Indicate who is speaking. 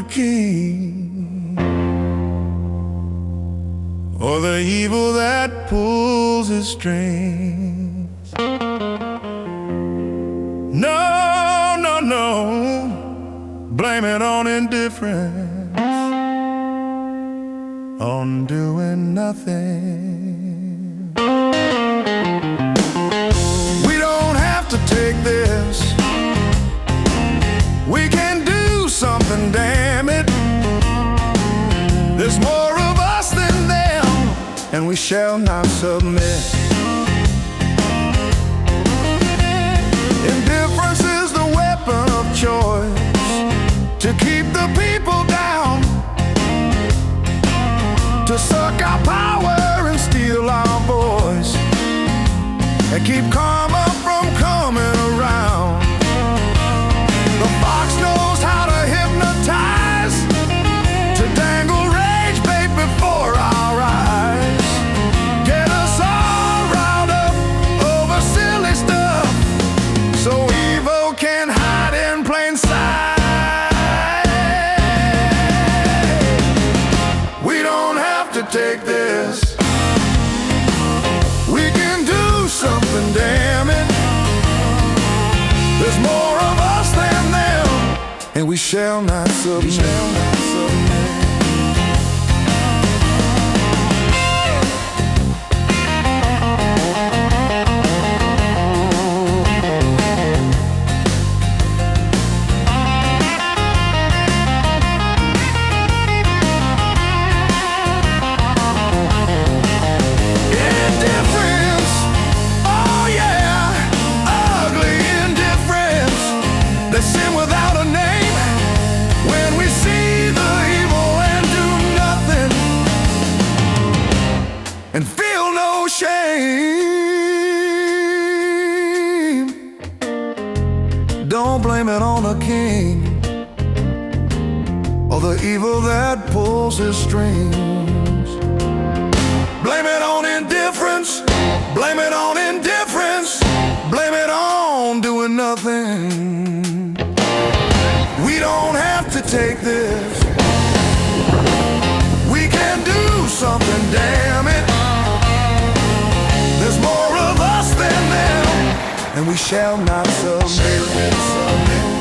Speaker 1: the king, or the evil that pulls his strings. No, no, no, blame it on indifference, on doing nothing. We don't have to take this, we can do something, damn it. There's more of us than them, and we shall not submit. Indifference is the weapon of choice to keep the people down, to suck our power and steal our voice, and keep karma from coming around. The fox knows how to hypnotize, to dangle rage bait before our eyes, get us all riled up over silly stuff, so evil can hide in plain sight. We don't have to take this, we can do something, damn it. There's more of us than them, and we shall not submit. Indifference, oh yeah, ugly indifference. They sin without a name when we see the evil and do nothing, and feel no shame. Don't blame it on the king, or the evil that pulls his strings. Blame it on indifference, blame it on indifference, blame it on doing nothing. We don't have to take this, we can do something, damn it. There's more of us than them, and we shall not submit.